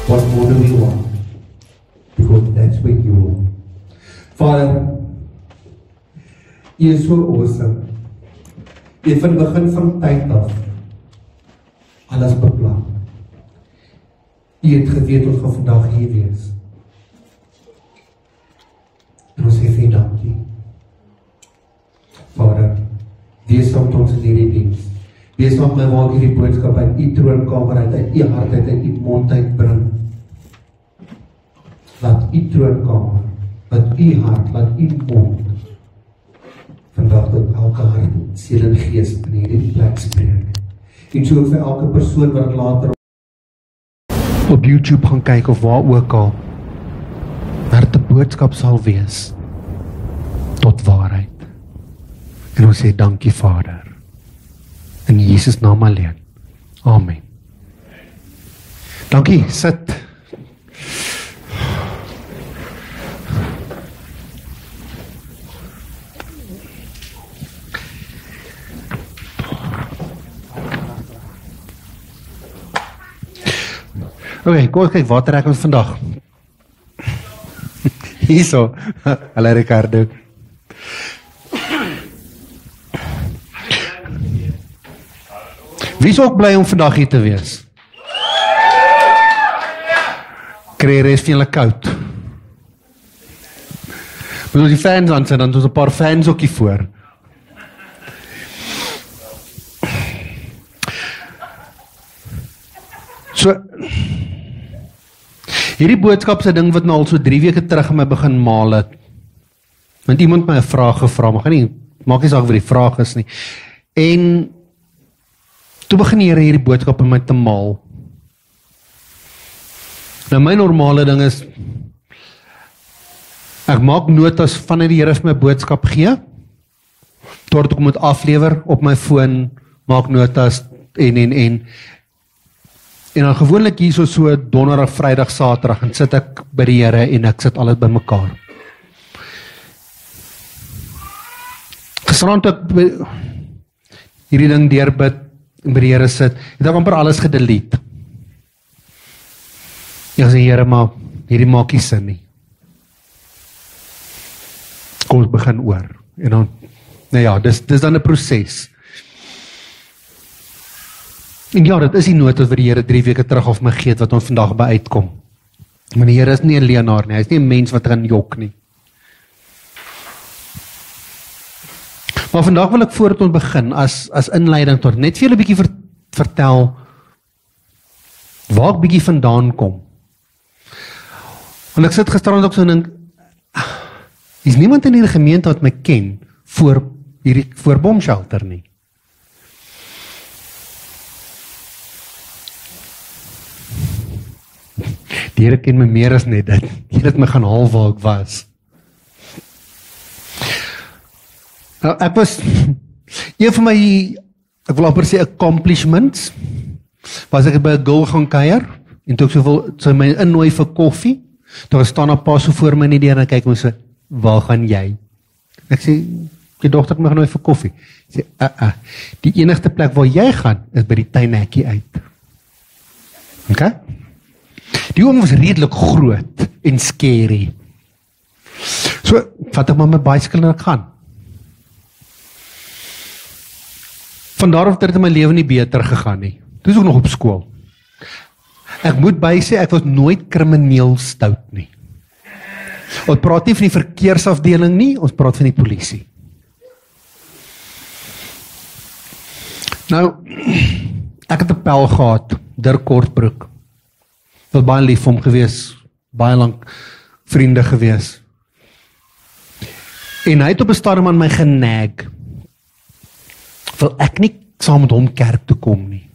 What more do we want? Because that's where you are. Father, U is so awesome. U het van die begin van tyd af alles beplan. U het geweet ons gaan vandag hier wees. En ons sê vir dankie. Vader, wees saam met ons in hierdie diens. Wees saam met my waar ek hierdie boodskap uit U troonkamer uit U hart uit U mond uit bring. Laat U troonkamer, laat U hart, laat U mond vandag tot elke hart, siel en gees in hierdie plek spreek. En so vir elke persoon wat later op YouTube gaan kyk of waar ook al, dat die boodskap sal wees tot waarheid. En ons sê dankie Vader. In Jesus naam alleen. Amen. Dankie, sit. Oké, kom ons kyk, wat trek ons vandag? Hierso, hallo Ricardo. Wie is ook blij om vandag hier te wees? Krijg je van jullie koud? Moet ons die fans aan zijn, dan doen we een paar fans ook hier voor. So, hierdie boodskap is 'n ding wat nou al so 3 weke terug in my begin maal het. Want iemand my 'n vraag gevra, maar maak nie saak wat die vraag is nie. En toe begin die Here hierdie boodskap in my te maal. Nou my normale ding is, ek maak notas vanuit die Here vir my boodskap gee, totdat ek moet aflewer op my foon, maak notas en dan gewoonlik hier so donderdag, vrydag, saterdag, en sit ek by die Here en ek sit alles by mekaar. Gisterand ek hierdie ding deurbid en by die Here sit, het ek amper alles gedelete. Ek sê, Here, maar hierdie maak nie sin nie. Kom ons begin oor. En dan, nou ja, dis dan 'n proses. En ja, dit is die notas wat die Here 3 weke terug af my gee, wat ons vandag by uitkom. Maar die Here is nie 'n leienaar nie, hy is nie 'n mens wat gaan jok nie. Maar vandag wil ek voordat ons begin, as inleiding tot, net vir julle 'n bietjie vertel, waar ek bietjie vandaan kom. Want ek sit gisterand ook so en dink, is niemand in hierdie gemeente wat my ken, voor bomshelter nie. Die Here ken my meer as net dit. Die Here het my gaan haal waar ek was. Nou, ek was, een van my, ek wil amper sê accomplishments, was ek by 'n girl gaan kuier, en toe ek so my innooi vir koffie, toe staan 'n pa so voor my in die deur en kyk my so, waar gaan jy? Ek sê, die dogter het my genooi vir koffie. Ek sê, die enigste plek waar jy gaan, is by die tuinhekkie uit. Okay? Die oom was redelik groot en scary. So, vat ek maar my bicycle en ek gaan. Vandaar of dit in my lewe nie beter gegaan nie. Toe is ek nog op skool. Ek moet bysê, ek was nooit krimineel stout nie. Ons praat nie van die verkeersafdeling nie, ons praat van die polisie. Nou, ek het 'n pel gehad, Dirk Kortbroek. Was baie lief vir hom gewees, baie lank vriende gewees. En hy het op 'n stadium aan my genag, wil ek nie saam met hom kerk toe kom nie.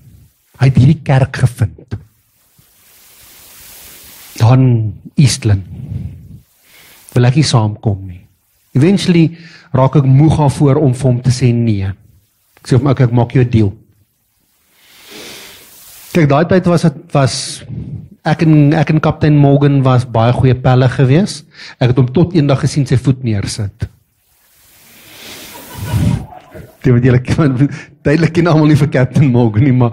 Hy het hierdie kerk gevind. Dan Eastland. Wil ek nie saamkom nie. Eventually raak ek moeg daarvoor om vir hom te sê nee. Ek sê vir my, ek maak jou 'n deal. Kyk, daai tyd was ek en kaptein Morgan was baie goeie pelle gewees. Ek het hom tot eendag gesien sy voet neersit. Die wat julle duidelik ken almal nie vir kaptein Morgan nie, maar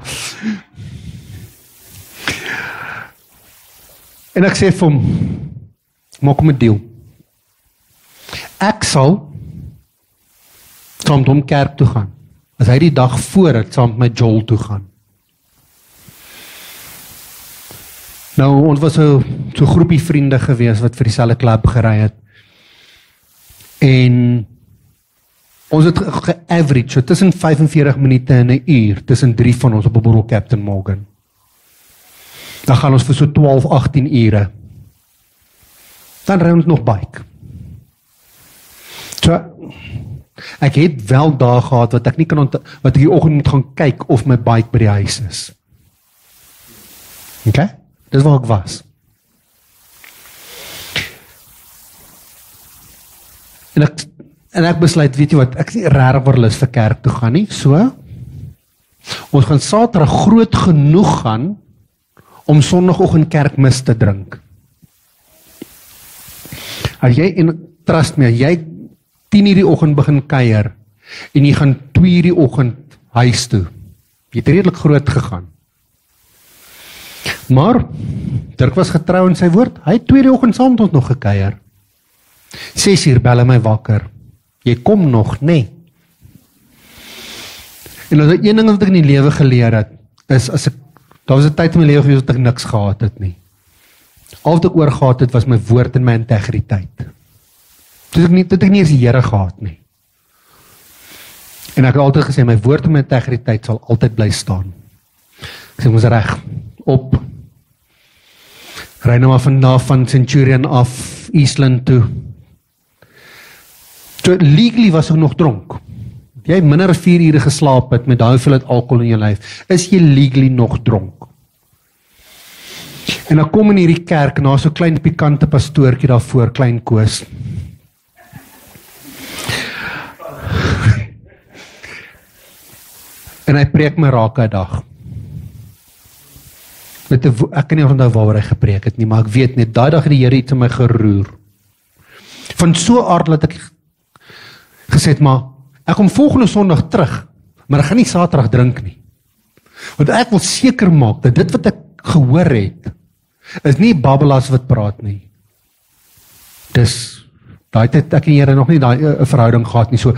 En ek sê vir hom, maak hom 'n deal. Ek sal saam met hom kerk toe gaan. As hy die dag voor het, saam met my Joel toe gaan. Nou, ons was so groepie vriende gewees, wat vir dieselfde klub gery het. En ons het ge-average, so tussen 45 minute en 'n uur, tussen 3 van ons op 'n borrel Captain Morgan. Dan gaan ons vir so 12, 18 ure. Dan ry ons nog bike. So, ek het wel dae gehad wat ek nie kan wat ek die oggend moet gaan kyk of my bike by die huis is. Okay? Dis waar ek was. En ek besluit, weet jy wat, ek is nie regtig lus vir kerk toe gaan nie, so, ons gaan Saterdag groot genoeg gaan, om Sondagoggend kerkmis te drink. As jy, en trust me, jy 10:00 die oggend begin kuier, en jy gaan 2:00 die oggend huis toe, jy het redelik groot gegaan. Maar, Dirk was getrou in sy woord, hy het 2:00 die oggend saam met ons nog gekuier. 6:00 bel hy my wakker, jy kom nog, nee. En as een ding wat ek in die lewe geleer het, is, daar was 'n tyd in my lewe gewees wat ek niks gehad het nie. Al wat ek oor gehad het, was my woord en my integriteit. Dit het ek nie eens die Here gehad nie. En ek het altyd gesê, my woord en my integriteit sal altyd bly staan. Ek sê, ons reg, op, ry nou maar vanaf van Centurion af, Eastland toe. So, legally was ek nog dronk. Jy minder as 4 ure geslaap het, met daai hoeveelheid alkohol in jou lyf, is jy legally nog dronk. En dan kom in hierdie kerk, na so klein pikante pastoortjie daarvoor, klein Koos. En hy preek my raak 'n dag. Ek kan nie onthou waaroor hy gepreek het nie, maar ek weet net, daai dag het die Here iets in my geroer. Van so aard dat ek gesê het, maar ek kom volgende Sondag terug, maar ek gaan nie Saterdag drink nie. Want ek wil seker maak, dat dit wat ek gehoor het, is nie babbelas wat praat nie. Dis, daai tyd ek en Here nog nie daai 'n verhouding gehad nie, so,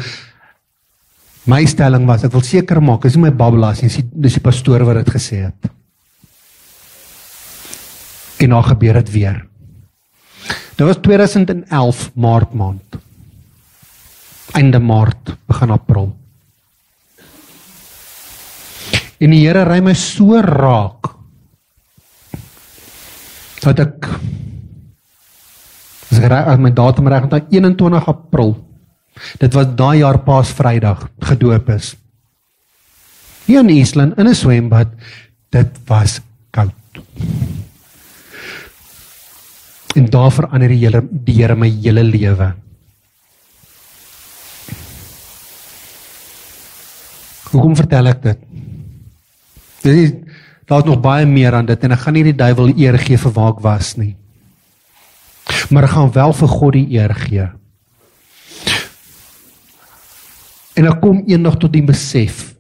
my stelling was, ek wil seker maak, is nie my babbelas nie, dis die pastoor wat dit gesê het. En nou gebeur het weer. Dit was 2011, Maart maand. Einde Maart, begin April. En die Here ry my so raak, dat ek, as my datum reg onthou, 21 April, dit was daai jaar Paasvrydag, gedoop is. Hier in Eastland, in 'n swembad, dit was koud. En daar verander die Here my hele lewe. Hoekom vertel ek dit? Daar is nog baie meer aan dit, en ek gaan nie die duiwel eer gee vir waar ek was nie. Maar ek gaan wel vir God die eer gee. En ek kom eendag tot die besef,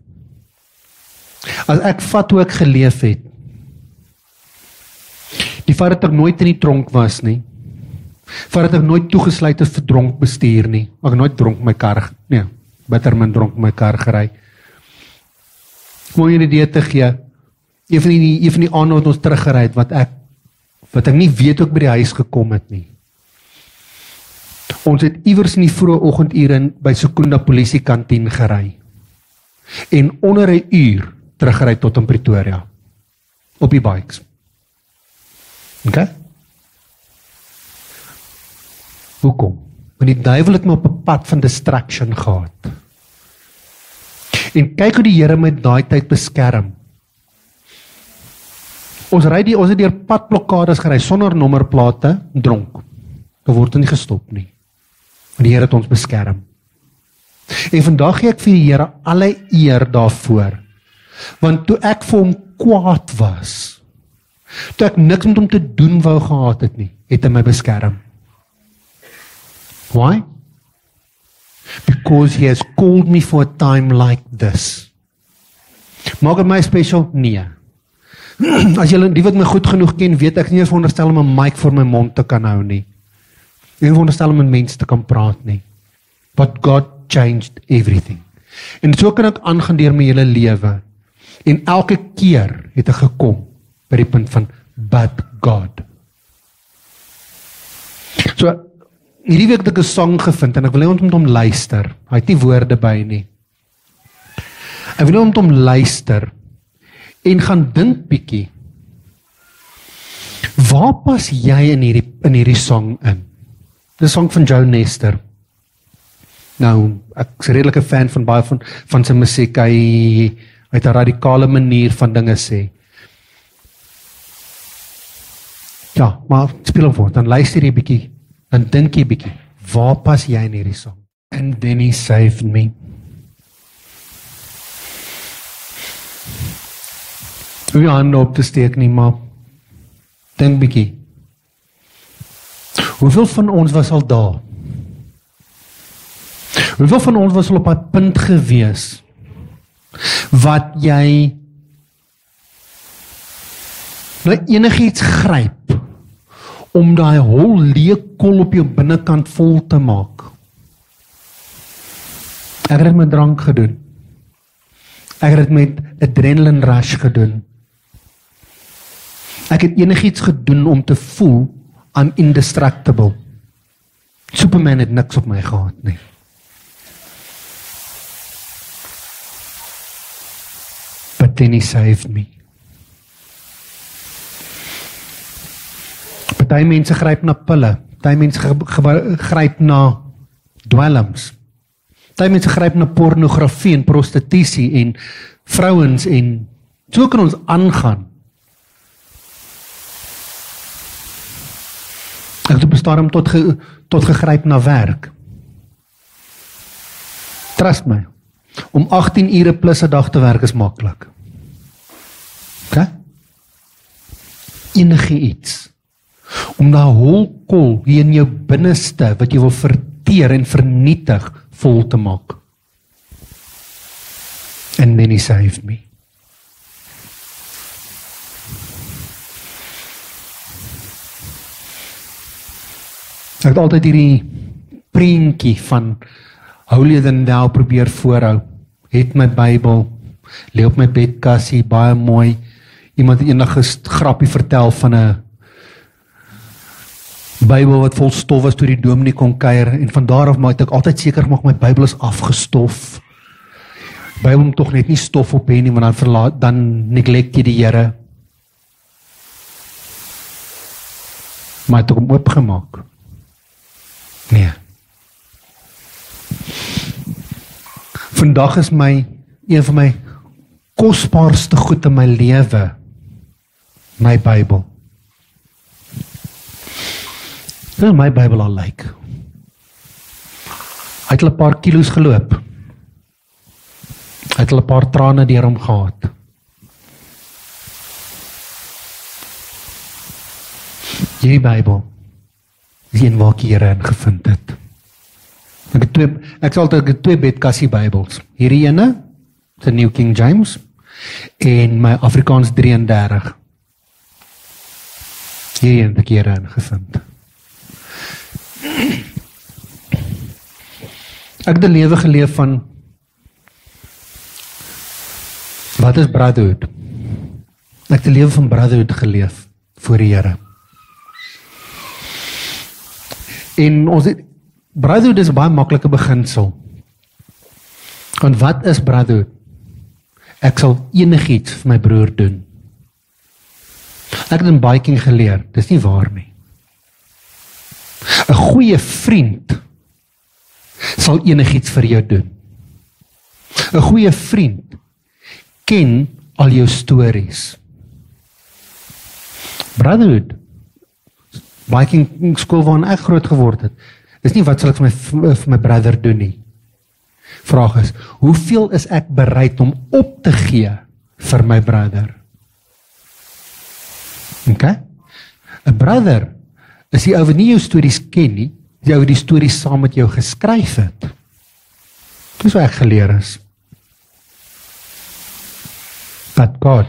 as ek vat hoe ek geleef het, die feit dat ek nooit in die tronk was nie, feit dat ek nooit toegesluit is vir dronk bestuur nie, ek nooit dronk my kar, nee, bitter min dronk my kar gery. Om jy 'n idee te gee, een van die aande wat ons teruggery het, wat ek nie weet hoe ek by die huis gekom het nie. Ons het iewers in die vroeë oggendure by Secunda polisiekantien gery. En onder 'n uur teruggery tot in Pretoria. Op die bikes. Okay? Hoekom? Want die duiwel het my op 'n pad van distraction gehad. En kyk hoe die Here my daai tyd beskerm. Ons het deur padblokkades gery, sonder nommerplate, dronk. Daar word nie gestop nie. Want die Here het ons beskerm. En vandag gee ek vir die Here alle eer daarvoor. Want toe ek vir hom kwaad was, toe ek niks met hom te doen wou gehad het nie, het hy my beskerm. Why? Because he has called me for a time like this. Maak het my special? Nee. As julle die wat my goed genoeg ken, weet ek nie eens veronderstel om 'n mic voor my mond te kan hou nie. Ek veronderstel om met mense te kan praat nie. But God changed everything. En so kan ek aangaan deur my hele lewe. En elke keer het ek gekom by die punt van but God. So hierdie week het ek 'n song gevind en ek wil net met hom luister. Hy het nie woorde by nie. Ek wil net met hom luister en gaan dink bietjie. Waar pas jy in hierdie song in? Dis 'n song van Joe Nestor. Nou, ek is redelik 'n fan van baie van sy musiek. Hy het 'n radikale manier van dinge sê. Ja, maar speel hom voort, dan luister jy bietjie, dan dink jy bietjie, waar pas jy in hierdie song? And then he saved me. Hoe jy hande op te steek nie, maar dink bietjie. Hoeveel van ons was al daar? Hoeveel van ons was al op 'n punt gewees wat jy nou enigiets gryp om daai hol leekol op jou binnekant vol te maak? Ek het dit met drank gedoen. Ek het dit met adrenaline rush gedoen. Ek het enigiets gedoen om te voel I'm indestructible. Superman het niks op my gehad nie. But then he saved me. Party mense gryp na pille, party mense gryp na dwelms. Party mense gryp na pornografie en prostitusie en vrouens en so kan ons aangaan. Ek het op 'n stadium tot gegryp na werk. Trust my, om 18 ure plus 'n dag te werk is maklik. Okay? Enige iets. Om daai holkol hier in jou binneste, wat jy wil verteer en vernietig, vol te maak. And then he saved me. Ek het altyd hierdie prentjie van holier than thou probeer voorhou. Het my Bybel, lê op my bedkassie, baie mooi. Iemand het eendag 'n grappie vertel van 'n Bybel wat vol stof was toe die dominee kon kuier, en van daar af maak ek altyd seker gemaak my Bybel is afgestof. Bybel moet tog net nie stof op hê nie, want dan neglect jy die Here. Maar het hom oopgemaak. Nee. Vandag is een van my kosbaarste goed in my lewe, my Bybel. Hoe my Bybel al lyk. Hy het al 'n paar kilos geloop. Hy het al 'n paar trane deur hom gehad. Hierdie Bybel is een waar ek die Here in gevind het. Ek sal altyd 2 bedkassie Bybels. Hierdie ene, die New King James, en my Afrikaans 33. Hierdie het ek die Here in gevind. Ek het 'n lewe geleef van wat is brotherhood? Ek het 'n lewe van brotherhood geleef voor die Here. En brotherhood is 'n baie maklike beginsel. Want wat is brotherhood? Ek sal enigiets vir my broer doen. Ek het in biking geleer, dis nie waar nie. 'n goeie vriend sal enigiets vir jou doen. 'n goeie vriend ken al jou stories. Brotherhood, biking skool waarin ek groot geword het, is nie wat sal ek vir my brother doen nie. Vraag is, hoeveel is ek bereid om op te gee vir my brother? Okay? 'n brother is die ou wat nie jou stories ken nie, die ou wat die stories saam met jou geskryf het. Dis wat ek geleer is. But God.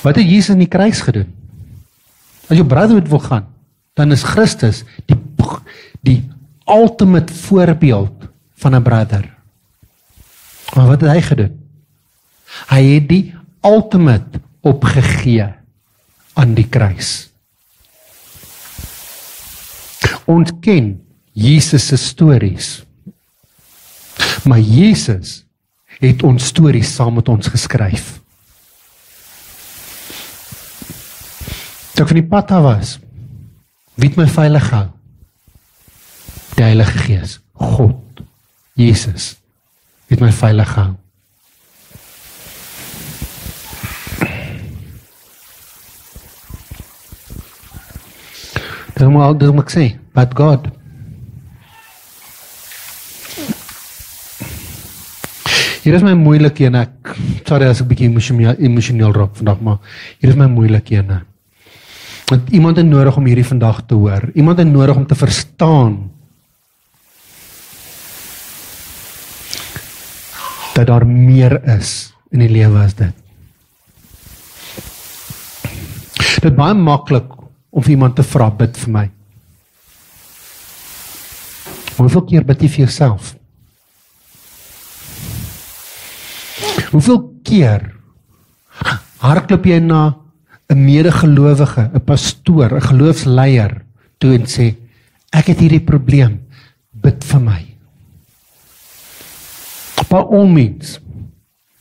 Wat het Jesus in die kruis gedoen? As jou brotherhood wil gaan, dan is Christus die ultimate voorbeeld van 'n brother. Maar wat het hy gedoen? Hy het die ultimate opgegee aan die kruis. Ons ken Jesus se stories, maar Jesus het ons stories saam met ons geskryf. Toe ek van die pad af was, wie het my veilig gehou? Die Heilige Gees, God, Jesus, het my veilig gehou. Dis moet ek sê, but God. Hier is my moeilik ene, sorry as ek bietjie emosioneel raak vandag, maar hier is my moeilik ene. Want iemand het nodig om hierdie vandag te hoor. Iemand het nodig om te verstaan dat daar meer is in die lewe as dit. Dit is baie maklik om vir iemand te vra, bid vir my. Hoeveel keer bid jy vir jouself? Hoeveel keer hardloop jy na 'n medegelowige, 'n pastoor, 'n geloofsleier toe en sê, ek het hierdie probleem, bid vir my. By all means,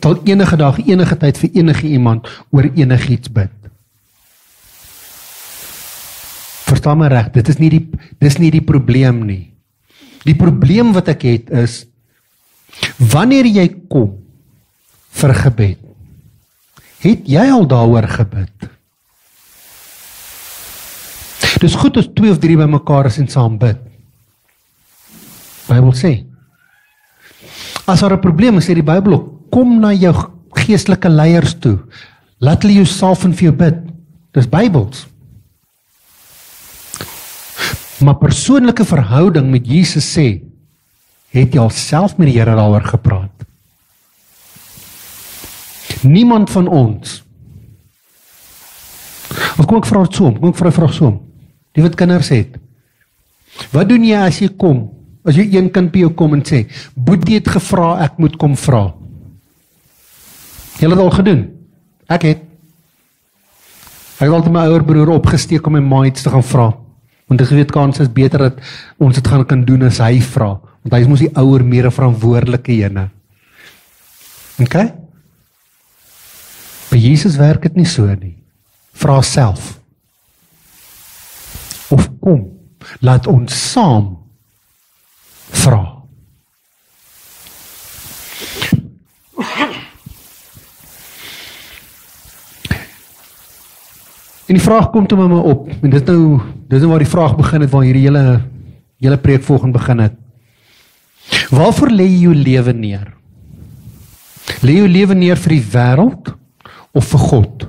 sal enige dag, enige tyd vir enige iemand oor enigiets bid. Verstaan my reg, dis nie die probleem nie. Die probleem wat ek het is, wanneer jy kom vir gebed, het jy al daaroor gebid? Dis goed as 2 of 3 by mekaar is en saam bid. Bybel sê, as daar 'n probleem is, sê die Bybel ook, kom na jou geestelike leiers toe, laat hulle jou salf en vir jou bid. Dis Bybels. Maar persoonlike verhouding met Jesus sê, het jy al self met die Here daaroor gepraat? Niemand van ons. Of kom ek vra dit so, kom ek vra 'n vraag so. Die wat kinders het. Wat doen jy as jy kom? As jy een kind by jou kom en sê, Boetie het gevra, ek moet kom vra. Jy het al gedoen. Ek het altyd my ouer broer opgesteek om my ma iets te gaan vra. Want ek weet kans is beter dat ons dit kan doen as hy vra. Want hy is mos die ouer, meer 'n verantwoordelike ene. Okay? By Jesus werk dit nie so nie. Vra self. Of kom, laat ons saam vra. En die vraag kom toe met my op, en dis nou waar die vraag begin het, waar hierdie hele preek volgende begin het. Waarvoor lê jy jou lewe neer? Lê jou lewe neer vir die wêreld of vir God?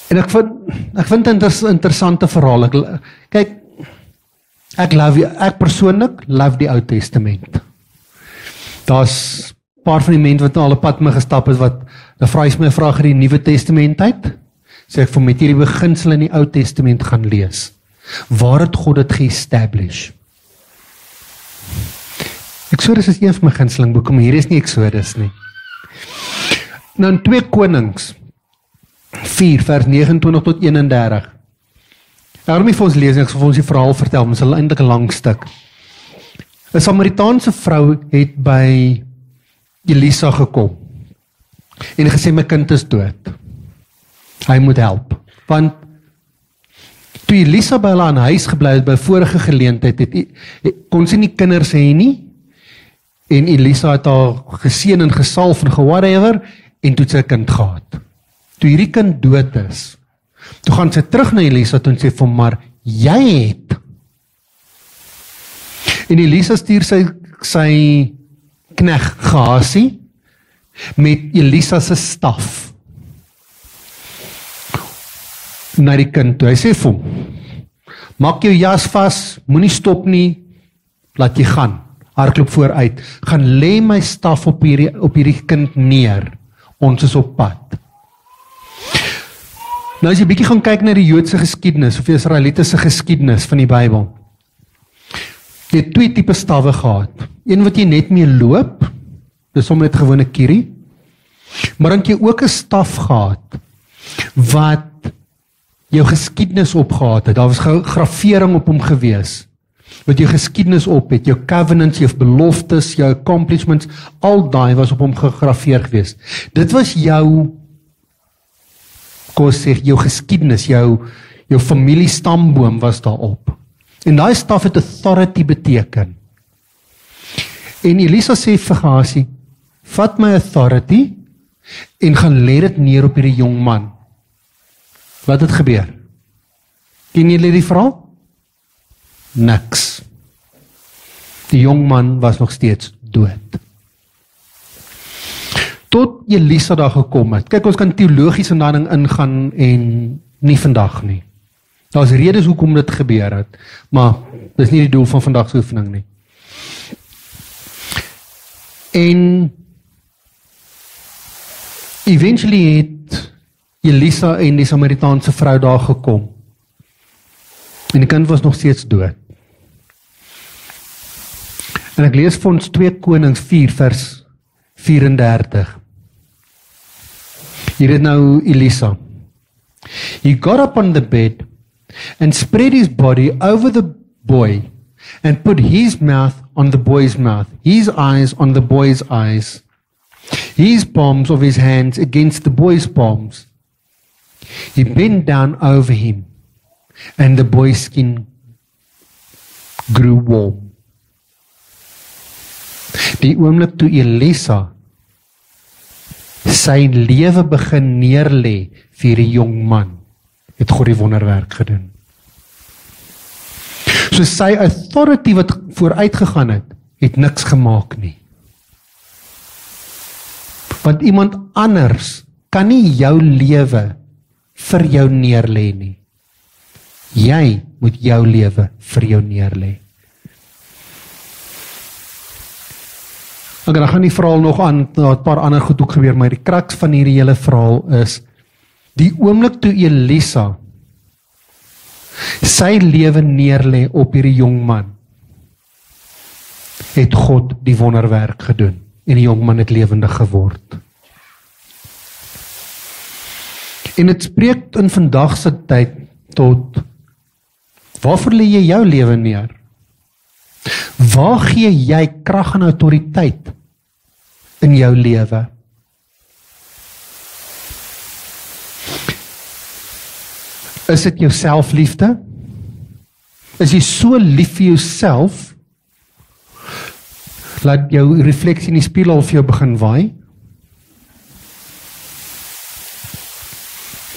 En ek vind dit 'n interessante verhaal. Kyk, ek persoonlik love die Ou Testament. Daar's 'n paar van die mense wat al 'n pad mee gestap het, dan vra hy my vrae in die Nuwe Testament uit, sê ek vir met hierdie beginsel in die Ou Testament gaan lees. Waar het God dit ge-establish? Exodus is een van my gunsteling boeke, maar hier is nie Exodus nie. Nou in 2 Konings 4 vers 29 tot 31. Ek gaan nie vir ons lees nie, ek sal vir ons die verhaal vertel, maar dit is eintlik 'n lang stuk. 'n Samaritaanse vrou het by Elisa gekom en gesê, my kind is dood. Hy moet help. Want toe Elisa by hulle aan huis gebly het by vorige geleentheid, kon sy nie kinders hê nie, en Elisa het haar geseën en gesalf en whatever, en toe het sy 'n kind gehad. Toe hierdie kind dood is, toe gaan sy terug na Elisa toe en sê vir hom, maar jy het. En Elisa stuur sy knegt Gehasie met Elisa se staf na die kind toe. Hy sê vir hom, maak jou jas vas, moenie stop nie, laat jy gaan. hardloop vooruit, gaan lê my staf op hierdie kind neer, ons is op pad. Nou as jy bietjie gaan kyk na die Joodse geskiedenis, of die Israelitiese geskiedenis van die Bybel, jy het 2 tipe stawwe gehad, een wat jy net mee loop, dis sommer net gewone kierie, maar dan het jy ook 'n staf gehad, wat jou geskiedenis opgehad het, daar was grafering op hom gewees, wat jou geskiedenis op het, jou covenants, jou beloftes, jou accomplishments, al daai was op hom gegrafeer gewees. Dit was jou, kom ons sê, jou geskiedenis, jou familiestamboom was daarop. En daai staf het authority beteken. En Elisa sê vir Gehasie, vat my authority, en gaan lê dit neer op hierdie jong man. Wat het gebeur? Ken julle die verhaal? Niks. Die jong man was nog steeds dood. Tot Elisa daar gekom het. Kyk, ons kan teologies in daai ding ingaan en nie vandag nie. Daar's redes hoekom dit gebeur het, maar dis nie die doel van vandag se oefening nie. En eventually het Elisa en die Samaritaanse vrou daar gekom. En die kind was nog steeds dood. En ek lees vir ons 2 Konings 4 vers 34. Hier is nou Elisa. He got up on the bed and spread his body over the boy and put his mouth on the boy's mouth, his eyes on the boy's eyes, his palms of his hands against the boy's palms. He bent down over him, and the boy's skin grew warm. Die oomblik toe Elisa sy lewe begin neerlê vir die jong man, het God die wonderwerk gedoen. So sy authority wat vooruit gegaan het niks gemaak nie. Want iemand anders kan nie jou lewe vir jou neerlê nie. Jy moet jou lewe vir jou neerlê. Dan gaan die verhaal nog aan, daar 'n paar ander goed ook gebeur, maar die kraks van hierdie hele verhaal is, die oomblik toe Elisa sy lewe neerlê op hierdie jong man, het God die wonderwerk gedoen, en die jong man het lewendig geword. En dit spreek in vandag se tyd tot, waarvoor lê jy jou lewe neer? Waar gee jy krag en autoriteit in jou lewe? Is dit jou selfliefde? Is jy so lief vir jouself, laat jou refleksie in die spieël al vir jou begin waai?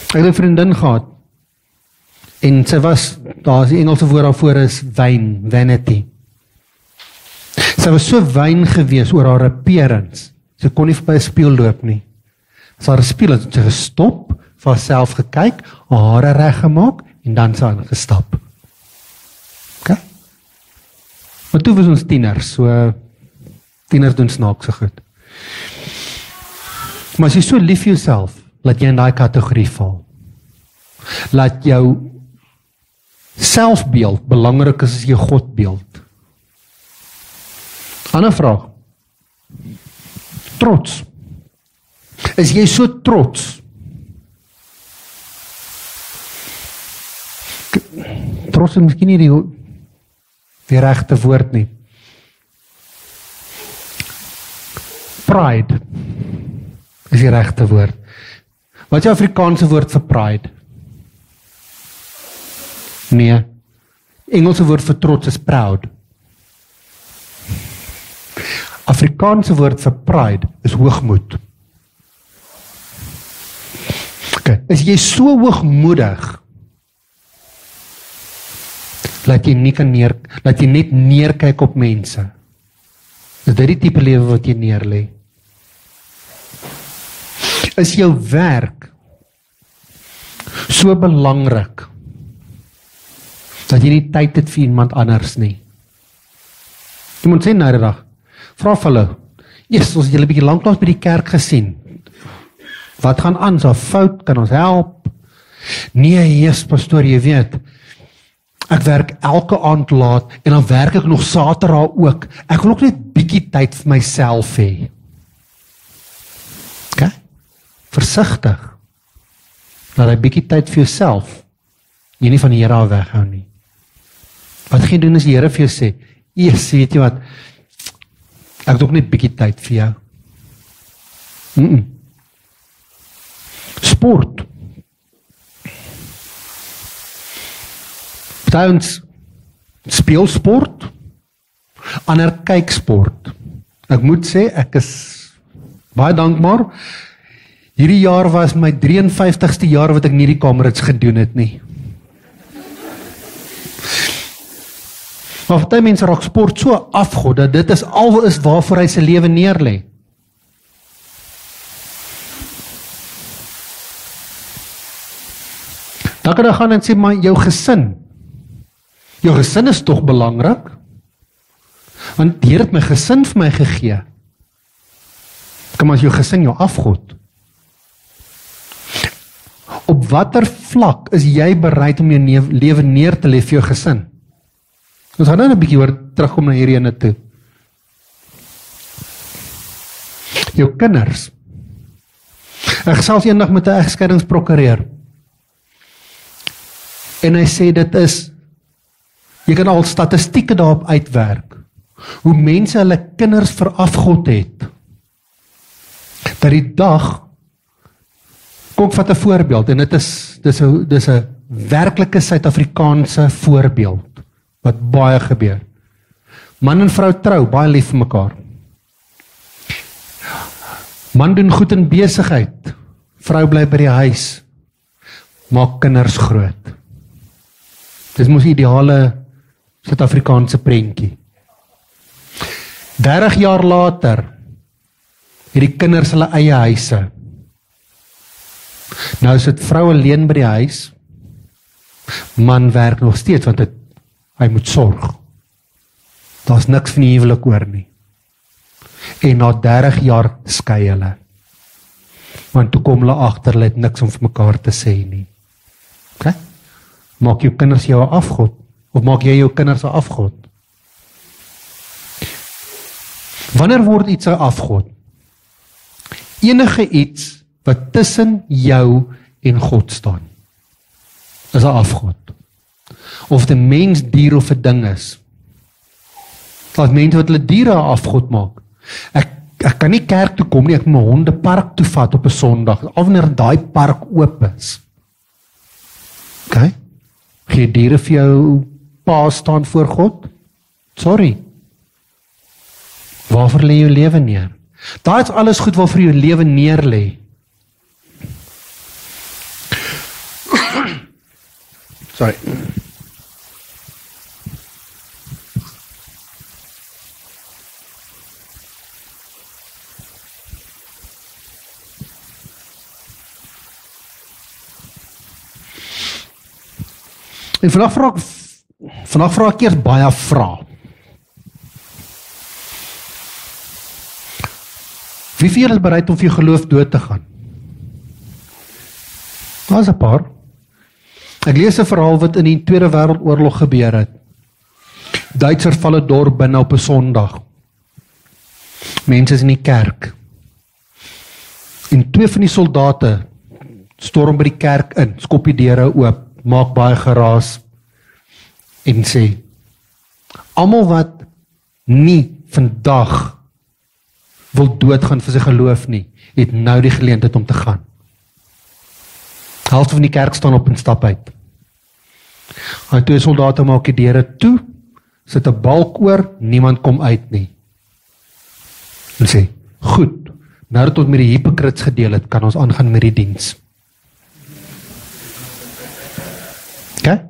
Ek het 'n vriendin gehad, en sy was, daar is die Engelse woord daarvoor is vain, vanity. Sy was so vain gewees oor haar appearance, sy kon nie verby 'n spieël loop nie. Sy het 'n spieël, het sy gestop, vir haarself gekyk, haar hare reggemaak, en dan sy aangestap. Okay? Maar toe was ons tieners, so tieners doen snaakse goed. Maar as jy so lief vir jouself, laat jy in daai kategorie val. Laat jou selfbeeld belangrik is as jou Godbeeld. Ander vraag. Trots. Is jy so trots? Trots is miskien nie die regte woord nie. Pride is die regte woord. Wat is die Afrikaanse woord vir pride? Nee. Engelse woord vir trots is proud. Afrikaanse woord vir pride is hoogmoed. Okay. Is jy so hoogmoedig, laat jy net neerkyk op mense? Is dit die tipe lewe wat jy neerlê? Is jou werk so belangrik, dat jy nie tyd het vir iemand anders nie? Iemand sê na die dag, vra vir hulle, ons het julle bietjie lanklaas by die kerk gesien. Wat gaan aan, so fout, kan ons help? Nee, Jesus, pastoor, jy weet, ek werk elke aand laat, en dan werk ek nog Saterdag ook. Ek wil ook net bietjie tyd vir myself hê. Okay? Versigtig. Laat hy bietjie tyd vir jouself, jy nie van die Here af weghou nie. Wat gaan jy doen as die Here vir jou sê, Jesus, weet jy wat, ek het ook net bietjie tyd vir jou. Sport. Party ons speel sport, ander kyk sport. Ek moet sê, ek is baie dankbaar. Hierdie jaar was my 53ste jaar wat ek nie die Kamerads gedoen het nie. Maar party mense raak sport so afgod, dat dit is al is waarvoor hy sy lewe neerlê. Dan kan hy gaan en sê, maar jou gesin is tog belangrik, want die Here het my gesin vir my gegee. Kom as jou gesin jou afgod. Op watter vlak is jy bereid om jou lewe neer te lê vir jou gesin? Ons gaan nou 'n bietjie terugkom na hierdie ene toe. Jou kinders. Ek gesels eendag met 'n egskeidingsprokureur. En hy sê dit is, jy kan al statistieke daarop uitwerk, hoe mense hulle kinders verafgod het. Dat die dag, kom vat 'n voorbeeld, en dis 'n werklike Suid-Afrikaanse voorbeeld, wat baie gebeur. Man en vrou trou, baie lief vir mekaar. Man doen goed in besigheid, vrou bly by die huis, maak kinders groot. Dis mos ideale Suid-Afrikaanse prentjie. 30 jaar later, het die kinders hulle eie huise. Nou sit vrou alleen by die huis, man werk nog steeds, want hy moet sorg. Daar's niks van die huwelik oor nie. En na 30 jaar skei hulle. Want toe kom hulle agter, hulle het niks om vir mekaar te sê nie. Okay? Maak jou kinders jou 'n afgod, of maak jy jou kinders 'n afgod? Wanneer word iets 'n afgod? Enige iets wat tussen jou en God staan, is 'n afgod. Of dit 'n mens, dier of 'n ding is. Daar's mense wat hulle diere 'n afgod maak. Ek kan nie kerk toe kom nie, ek moet my honde park toe vat op 'n Sondag, al wanneer daai park oop is. Okay? Gee diere vir jou pa staan voor God? Sorry. Waarvoor lê jou lewe neer? Daai is alles goed waarvoor jou lewe neer lê. Sorry. En vandag vra ek eers baie vrae. Wie van julle is bereid om vir jou geloof dood te gaan? Daar's 'n paar. Ek lees 'n verhaal wat in die Tweede Wêreldoorlog gebeur het. Duitsers val 'n dorp binne op 'n Sondag. Mense is in die kerk. En 2 van die soldate storm by die kerk in, skop die deure oop, maak baie geraas en sê, almal wat nie vandag wil doodgaan vir sy geloof nie, het nou die geleentheid om te gaan. Helfte van die kerk staan op en stap uit. Hy 2 soldate maak die deure toe, sit 'n balk oor, niemand kom uit nie. En sê, goed, nou dat ons met die hypocrites gedeel het, kan ons aangaan met die diens. Okay?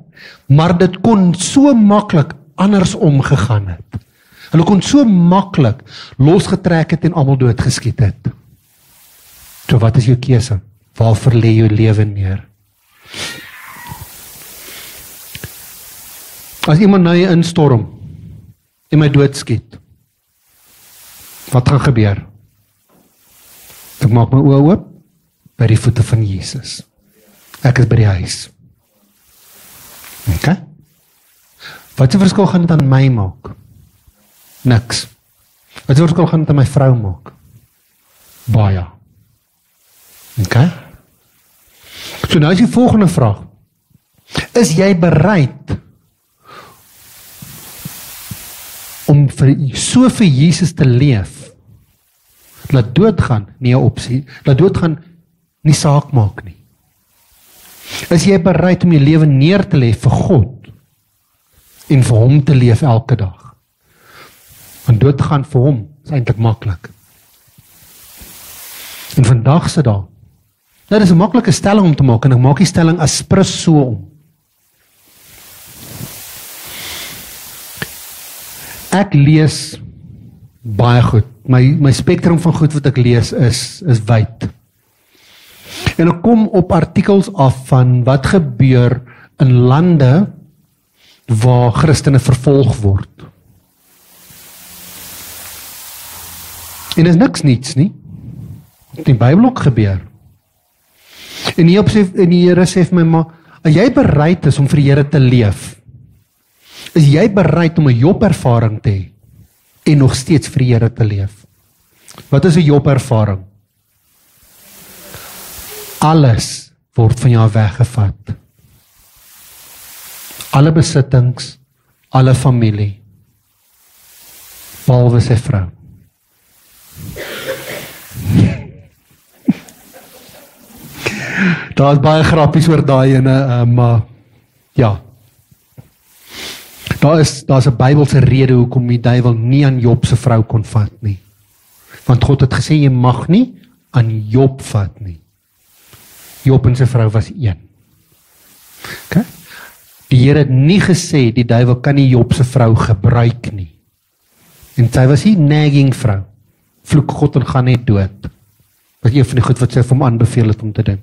Maar dit kon so maklik anders omgegaan het. Hulle kon so maklik losgetrek het en almal doodgeskiet het. So wat is jou keuse? Waarvoor lê jou lewe neer? As iemand nou instorm en my doodskiet, Wat gaan gebeur? Ek maak my oë oop by die voete van Jesus. Ek is by die huis. Okay? Wat 'n verskil gaan dit aan my maak? Niks. Wat 'n verskil gaan dit aan my vrou maak? Baie. Okay? So nou is die volgende vraag. Is jy bereid om so vir Jesus te leef? Laat doodgaan nie 'n opsie, laat doodgaan nie saak maak nie. Is jy bereid om jou lewe neer te lê vir God en vir hom te leef elke dag? Want doodgaan vir hom is eintlik maklik. En vandag se daar. Nou, dis 'n maklike stelling om te maak en ek maak die stelling as prins so om. Ek lees baie goed. My spektrum van goed wat ek lees is wyd. En ek kom op artikels af van wat gebeur in lande waar Christene vervolg word. En is niks niets nie. Het in die Bybel ook gebeur. En die Here sê vir my, maar as jy bereid is om vir die Here te leef, is jy bereid om 'n Job-ervaring te hê en nog steeds vir die Here te leef? Wat is 'n Job-ervaring? Alles word van jou weggevat. Alle besittings, alle familie, behalwe sy vrou. Daar is baie grappies oor daai ene, maar ja. Daar's 'n Bybelse rede hoekom die duiwel nie aan Job se vrou kon vat nie. Want God het gesê jy mag nie aan Job vat nie. Job en sy vrou was een. Okay? Die Here het nie gesê die duiwel kan nie Job se vrou gebruik nie. En sy was nie nagging vrou. Vloek God en gaan net dood. Was een van die goed wat sy vir hom aanbeveel het om te doen.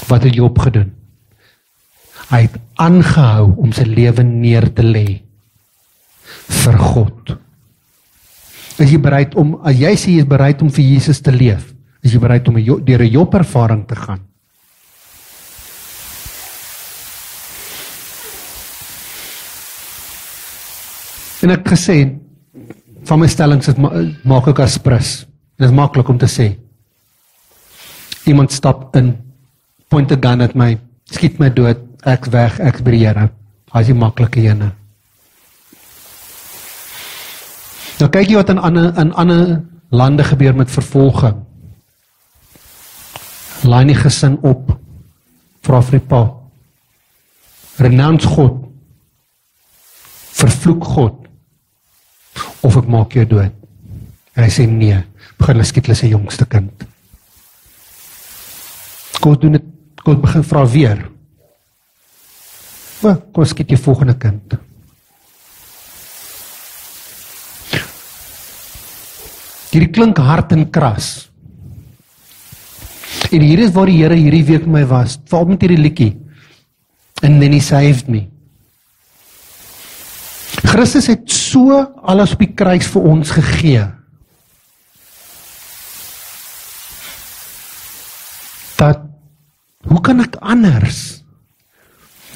Wat het Job gedoen? Hy het aangehou om sy lewe neer te lê vir God. As jy sê jy is bereid om vir Jesus te leef, is jy bereid om deur 'n Job-ervaring te gaan. En ek gesê, van my stellings maak ek as prins. Dit is maklik om te sê. Iemand stap in, point a gun at my, skiet my dood, ek weg, ek by die Here. Hy is die maklike ene. Nou kyk jy wat in ander lande gebeur met vervolging. Laai nie gesin op, vra vir die pa. Renounce God. Vervloek God. Of ek maak jou dood. En hy sê nee, begin skiet hulle sy jongste kind. God begin vra weer. Kom skiet jou volgende kind. Hierdie klink hard en kras. En hier is waar die Here hierdie week met my was, veral met hierdie liedjie. And then he saved me. Christus het so alles op die kruis vir ons gegee. Dat, hoe kan ek anders?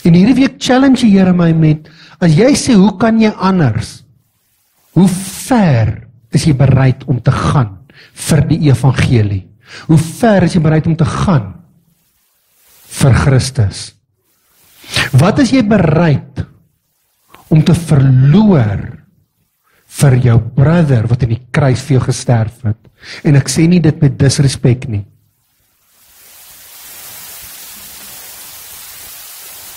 En hierdie week challenge die Here my met, as jy sê, hoe kan jy anders? Hoe ver is jy bereid om te gaan vir die evangelie? Hoe ver is jy bereid om te gaan vir Christus? Wat is jy bereid om te verloor vir jou brother wat in die kruis vir jou gesterf het? En ek sê nie dit met disrespek nie.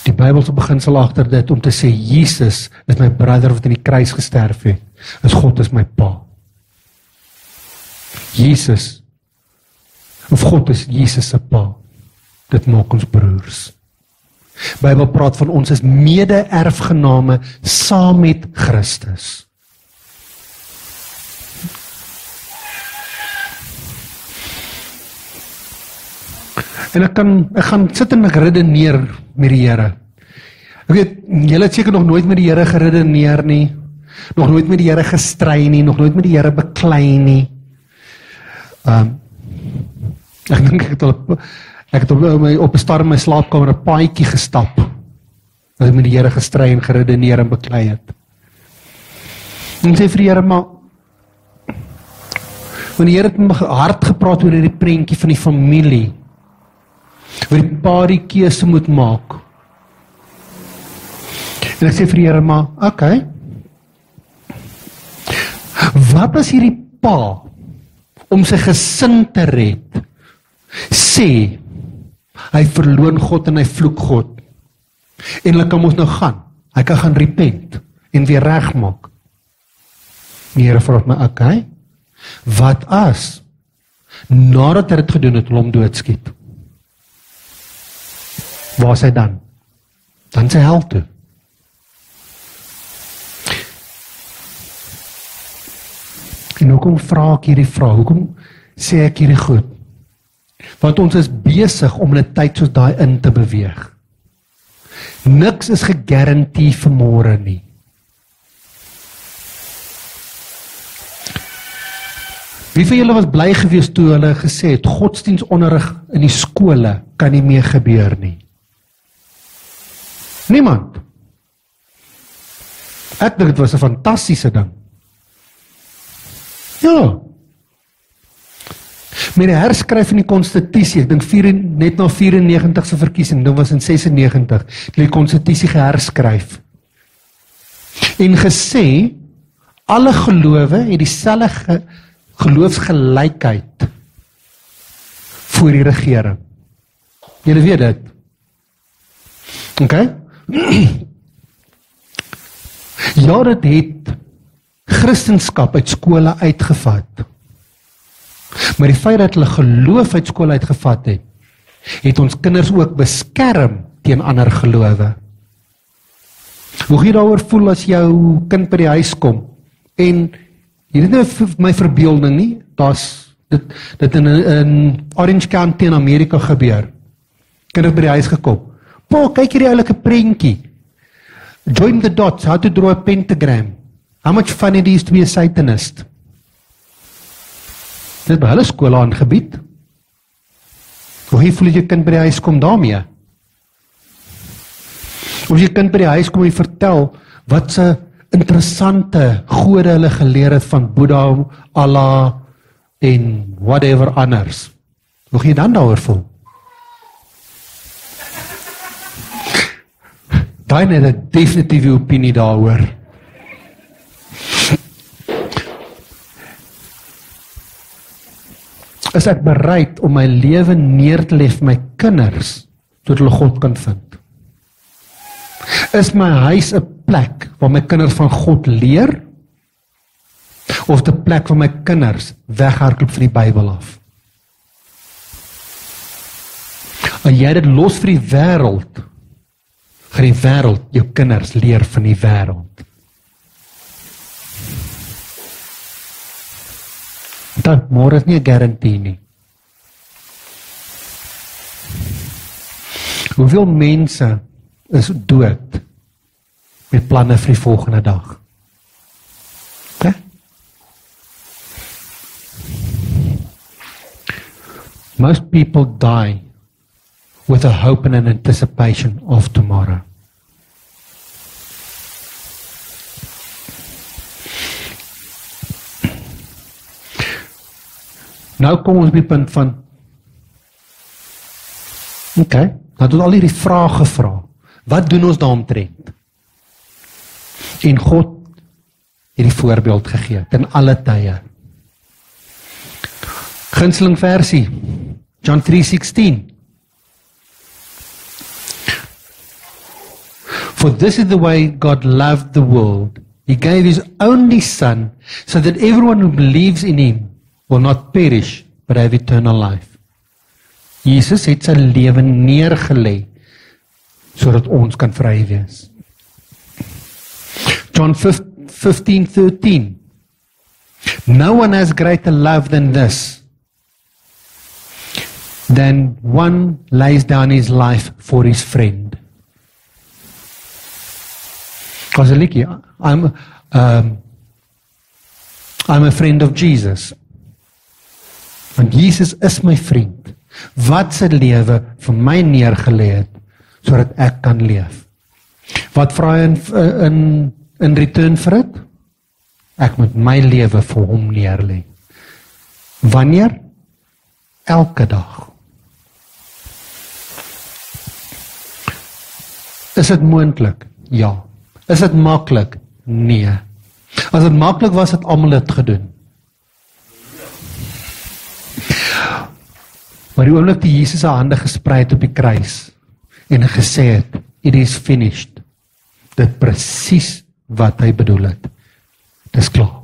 Die Bybelse beginsel agter dit om te sê, Jesus is my brother wat in die kruis gesterf het, is God is my pa. Jesus, of God is Jesus se pa. Dit maak ons broers. Bybel praat van ons is mede-erfgename saam met Christus. En ek gaan sit en ek redeneer met die Here. Ek weet, julle het seker nog nooit met die Here geredeneer nie. nog nooit met die Here gestry nie, nog nooit met die Here beklei nie. Ek dink ek het op 'n stadium in my slaapkamer 'n paadjie gestap, dat ek met die Here gestry en geredeneer en beklei het. En sê vir die Here, maar want die Here het my hard gepraat oor die prentjie van die familie, waar die pa die keuse moet maak. En ek sê vir die Here, maar, okay, wat as hierdie pa, om sy gesin te red, sê, hy verloon God en hy vloek God, en hulle kan ons nou gaan, hy kan gaan repent, en weer regmaak. Die Here vra my, okay, wat as, nadat hy dit gedoen het, hom doodskiet? Waar is hy dan? Dan sy hel toe. En hoekom vra ek hierdie vraag? Hoekom sê ek hierdie goed? Want ons is besig om 'n tyd soos daai in te beweeg. Niks is gegarandeer vir môre nie. Wie van julle was bly gewees toe hulle gesê het, godsdienstonderrig in die skole kan nie meer gebeur nie? Niemand. Ek dink dit was 'n fantastiese ding. Ja. Met die herskryf in die konstitusie, ek dink net na 94 se verkiesing, dit was in 96, die konstitusie geherskryf. En gesê, alle gelowe het dieselfde geloofsgelykheid voor die regering. Julle weet dit. Okay? Ja, dit het Christendom uit skole uitgevat. Maar die feit dat hulle geloof uit skole uitgevat het ons kinders ook beskerm teen ander gelowe. Hoe gaan jy daaroor voel as jou kind by die huis kom en hier is nou my verbeelding nie, daar's dit in Orange County in Amerika gebeur. Kinders by die huis gekom. Pa, kyk hierdie oulike prentjie. Join the dots, how to draw a pentagram. How much fun it is to be a Satanist. Dit by hulle skole aangebied. Hoe jy voel jy kind by die huis kom daarmee? Of jy kind by die huis kom en vertel wat se interessante gode hulle geleer het van Boeddha, Allah en whatever anders. Hoe gaan jy dan daaroor voel? Daai het 'n definitiewe opinie daaroor. Is ek bereid om my lewe neer te lê vir my kinders, tot hulle God kan vind? Is my huis 'n plek waar my kinders van God leer? Of 'n plek waar my kinders weghardloop van die Bybel af? As jy dit los vir die wêreld, gaan die wêreld jou kinders leer van die wêreld. Dan môre is nie 'n garantie nie. Hoeveel mense is dood met planne vir die volgende dag? Okay? Most people die with a hope and an anticipation of tomorrow. Nou kom ons by die punt van, okay, nou het ons al hierdie vrae gevra. Wat doen ons daaromtrent? En God het die voorbeeld gegee, ten alle tye. Gunsteling versie, John 3:16. For this is the way God loved the world. He gave his only Son, so that everyone who believes in him will not perish, but have eternal life. Jesus het sy lewe neergelê, sodat ons kan vry wees. John 15:13. No one has greater love than this, than one lays down his life for his friend. Because I'm a friend of Jesus. Want Jesus is my vriend. Wat sy lewe vir my neergelê het, sodat ek kan leef. Wat vra hy in return vir dit? Ek moet my lewe vir hom neerlê. Wanneer? Elke dag. Is dit moontlik? Ja. Is dit maklik? Nee. As dit maklik was, het almal dit gedoen. Maar die oomblik die Jesus sy hande gesprei het op die kruis en gesê het, it is finished, dit presies wat hy bedoel het. Dis klaar.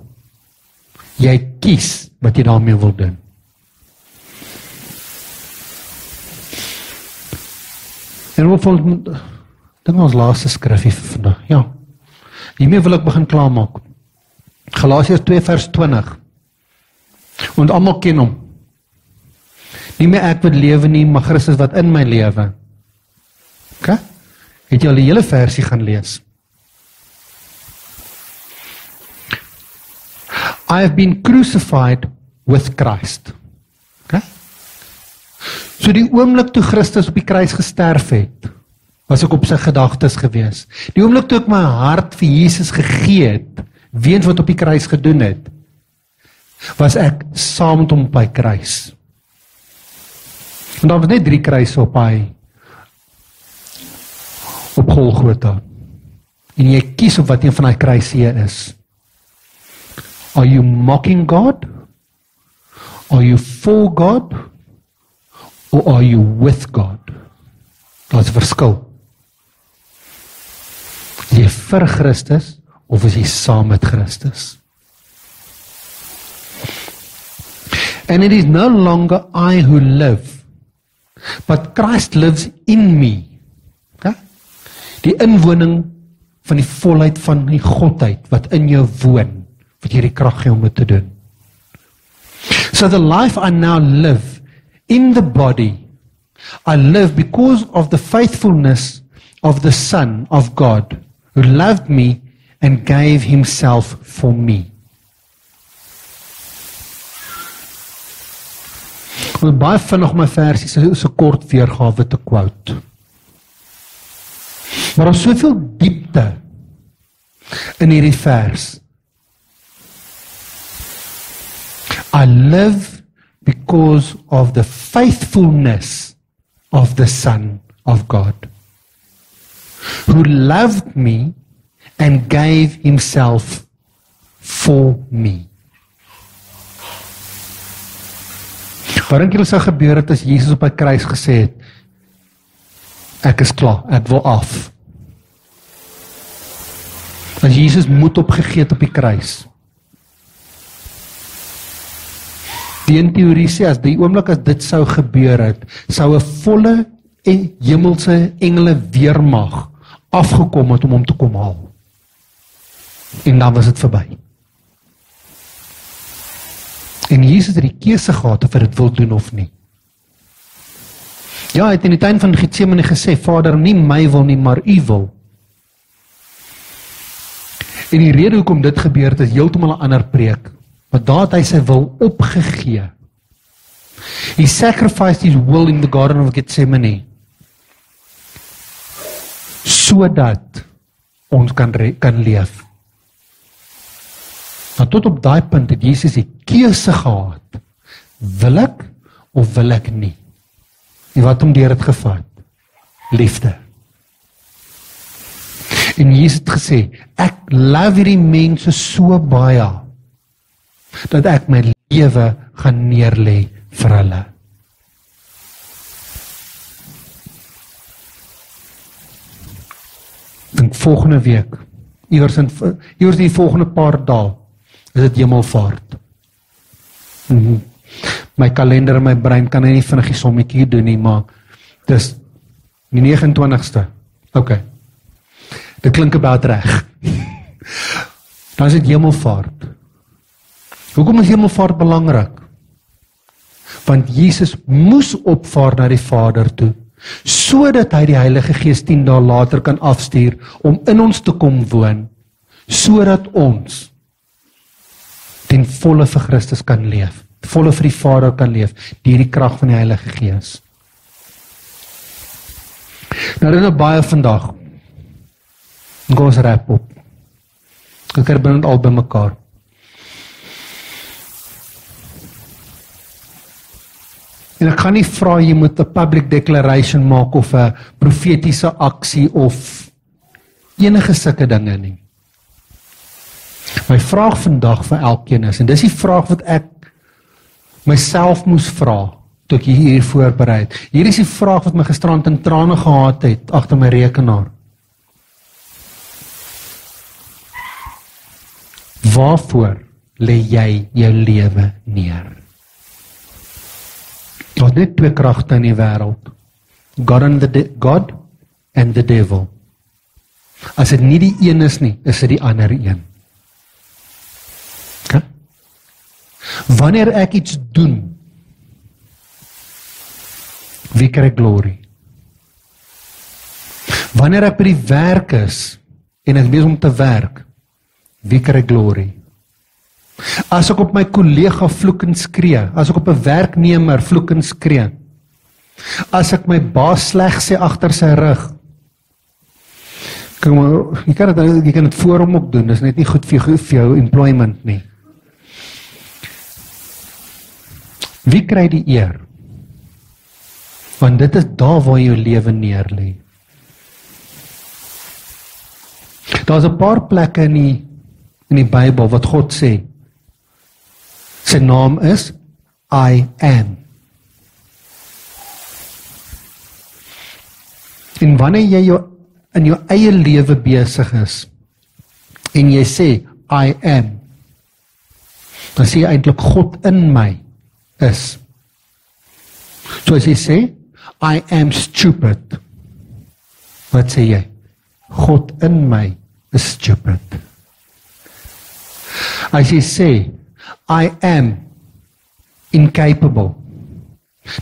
Jy kies wat jy daarmee wil doen. En dink ons laaste skrifgie vir vandag. Ja. Hiermee wil ek begin klaarmaak. Galasiërs 2 vers 20. Want almal ken hom. Nie meer ek wat lewe nie, maar Christus wat in my lewe. Okay? Het jy al die hele versie gaan lees? I have been crucified with Christ. Okay? So die oomblik toe Christus op die kruis gesterf het, was ek op sy gedagtes gewees. Die oomblik toe ek my hart vir Jesus gegee het, weens wat op die kruis gedoen het, was ek saam met hom op die kruis. En daar was net 3 kruise op Golgotha. En jy kies op wat een van die kruise is. Are you mocking God? Are you for God? Or are you with God? Daar is 'n verskil. Is jy vir Christus of is jy saam met Christus? And it is no longer I who live, but Christ lives in me. Okay? Die inwoning van die volheid van die Godheid wat in jou woon, wat jy die krag gee om dit te doen. So the life I now live in the body, I live because of the faithfulness of the Son of God, who loved me and gave himself for me. Ek wil baie vinnig my versie so kort weergawe te quote. Maar daar is soveel diepte in hierdie vers. I live because of the faithfulness of the Son of God, who loved me and gave himself for me. Wat dink julle sou gebeur het as Jesus op die kruis gesê het, ek is klaar, ek wil af. As Jesus moed opgegee het op die kruis. Die in teorie sê, as die oomblik as dit sou gebeur het, sou 'n volle hemelse engele weermag afgekom het om hom te kom haal. En dan was dit verby. En Jesus het die keuse gehad of hy dit wil doen of nie. Ja, hy het in die tuin van Getsemane gesê, Vader, nie my wil nie, maar u wil. En die rede hoekom dit gebeur het, is heeltemal 'n ander preek. Maar daar het hy sy wil opgegee. He sacrificed his will in the Garden of Gethsemane. Sodat ons kan leef. Maar tot op daai punt het Jesus die keuse gehad. Wil ek of wil ek nie? En wat hom deur het gevat? Liefde. En Jesus het gesê, ek love hierdie mense so baie, dat ek my lewe gaan neerlê vir hulle. Dink volgende week, iewers in die volgende paar dae, is dit hemelvaart. My kalender en my brein kan nie vinnig die sommetjie doen nie, maar dis die 29ste. Okay. Dit klink about reg. Dan is dit hemelvaart. Hoekom is hemelvaart belangrik? Want Jesus moes opvaar na die Vader toe, sodat hy die Heilige Gees 10 dae later kan afstuur, om in ons te kom woon, sodat ons ten volle vir Christus kan leef, volle vir die Vader kan leef, deur die krag van die Heilige Gees. Nou dit is baie vandag. Kom ons wrap op. Ek bring dit al by mekaar. En ek gaan nie vra jy moet 'n public declaration maak of 'n profetiese aksie of enige sulke dinge nie. My vraag vandag vir elkeen is, en dis die vraag wat ek myself moes vra toe ek hier voorberei het. Hier is die vraag wat my gisterand in trane gehad het agter my rekenaar. Waarvoor lê jy jou lewe neer? Daar's net twee kragte in die wêreld. God and the devil. As dit nie die een is nie, is dit die ander een. Okay? Wanneer ek iets doen, wie kry glory? Wanneer ek by die werk is, en ek besig om te werk, wie kry glory? As ek op my kollega vloek en skree, as ek op 'n werknemer vloek en skree, as ek my baas sleg sê agter sy rug, jy kan dit voor hom ook doen, dis net nie goed vir jou employment nie. Wie kry die eer? Want dit is daar waar jou lewe neer lê. Daar's 'n paar plekke in die Bybel wat God sê, sy naam is I am. En wanneer jy in jou eie lewe besig is, en jy sê I am, dan sê jy eintlik God in my is. So as jy sê I am stupid, wat sê jy? God in my is stupid. As jy sê I am incapable,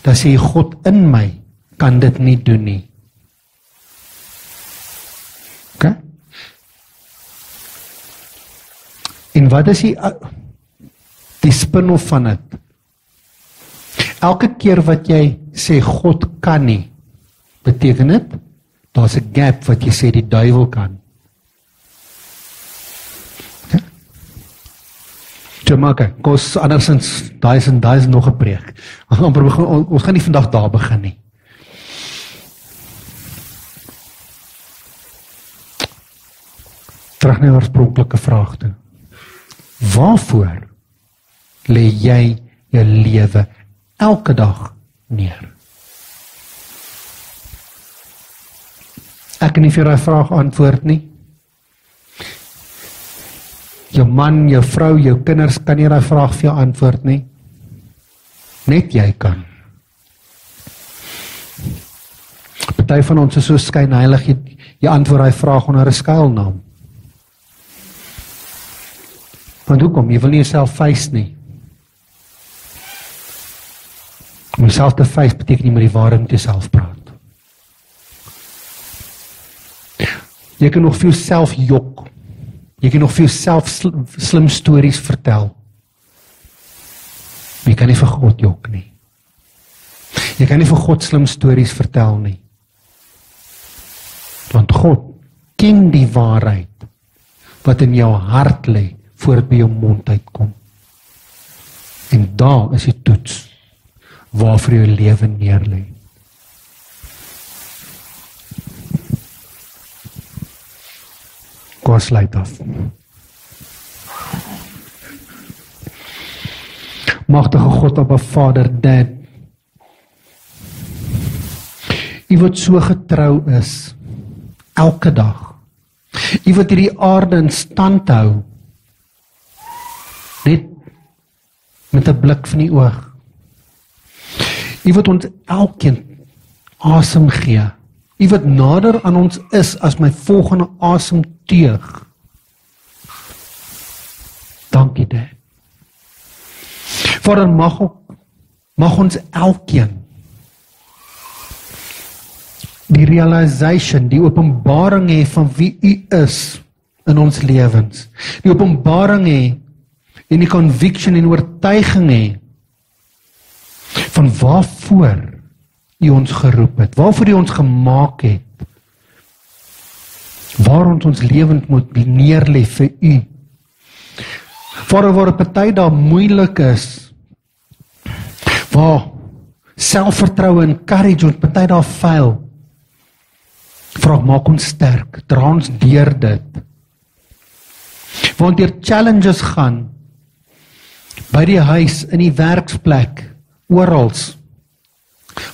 dan sê jy God in my kan dit nie doen nie. Okay? En wat is die spin-off van dit? Elke keer wat jy sê God kan nie, beteken dit, daar's 'n gap wat jy sê die duiwel kan. Okay? Okay, kos andersins, daai is nog 'n preek. Ons gaan nie vandag daar begin nie. Terug na die oorspronklike vraag toe. Waarvoor lê jy jou lewe elke dag neer? Ek kan nie vir daai vraag antwoord nie. Jou man, jou vrou, jou kinders kan nie daai vraag vir jou antwoord nie. Net jy kan. Party van ons is so skynheilig, jy antwoord daai vraag onder 'n skuilnaam. Want hoekom? Jy wil nie jouself face nie. Om jouself te face beteken nie met die waarheid met jouself praat. Jy kan nog vir jouself jok. Jy kan nog vir jouself slim stories vertel. Maar jy kan nie vir God jok nie. Jy kan nie vir God slim stories vertel nie. Want God ken die waarheid wat in jou hart lê voor dit by jou mond uitkom. En daar is die toets waarvoor jou lewe neerlê. Kom sluit af. Magtige God, Abba Vader, Dad, U wat so getrou is, elke dag. U wat hierdie aarde in stand hou, net met 'n blik van die oog. U wat ons elkeen asem gee. U wat nader aan ons is as my volgende asemteug. Dankie, Dad. Vader, mag ons elkeen die realization, die openbaring hê van wie U is in ons lewens. Die openbaring hê en die conviction en oortuiging hê van waarvoor U ons geroep het, waarvoor U ons gemaak het, waar ons lewend moet neerlê vir U. Vader, waar dit party daar moeilik is, waar selfvertroue en courage ons party daar faal, vra maak ons sterk, dra ons deur dit. Waar ons deur challenges gaan, by die huis, in die werksplek, orals,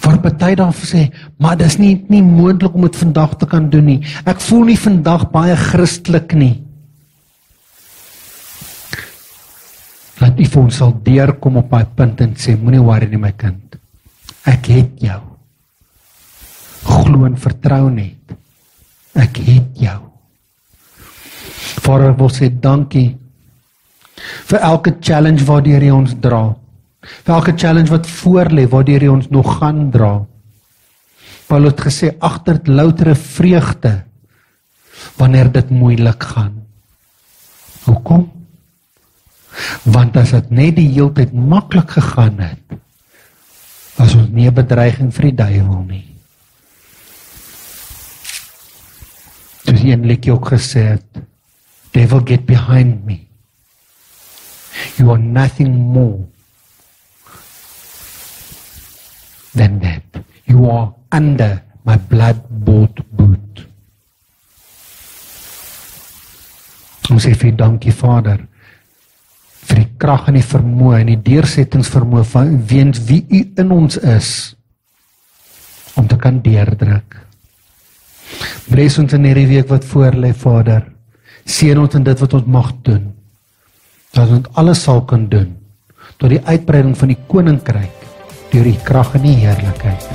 waar party daar sê, maar dis nie moontlik om dit vandag te kan doen nie. Ek voel nie vandag baie Christelik nie. Laat U vir ons sal deurkom op daai punt en sê, moenie worry nie my kind. Ek het jou. Glo en vertrou net. Ek het jou. Vader, wil sê dankie vir elke challenge waardeur U ons dra. Vir elke challenge wat voor lê, waardeur U ons nog gaan dra. Paulus het gesê, agter dit loutere vreugde, wanneer dit moeilik gaan. Hoekom? Want as dit net die hele tyd maklik gegaan het, was ons nie 'n bedreiging vir die duiwel nie. Soos een liedjie ook gesê het, devil get behind me. You are nothing more than that. You are under my blood-bought boot. Ons sê vir dankie Vader, vir die krag en die vermoë en die deursettingsvermoë van weens wie U in ons is, om te kan deurdruk. Bless ons in hierdie week wat voor lê, Vader. Seën ons in dit wat ons mag doen, dat ons alles sal kan doen, tot die uitbreiding van die koninkryk, deur die krag en die heerlikheid,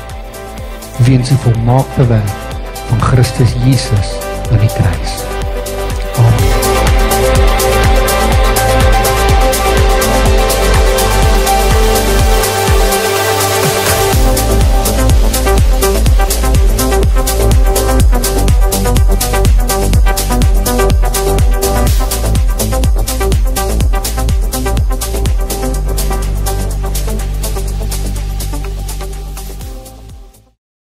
weens die volmaakte werk van Christus Jesus aan die kruis.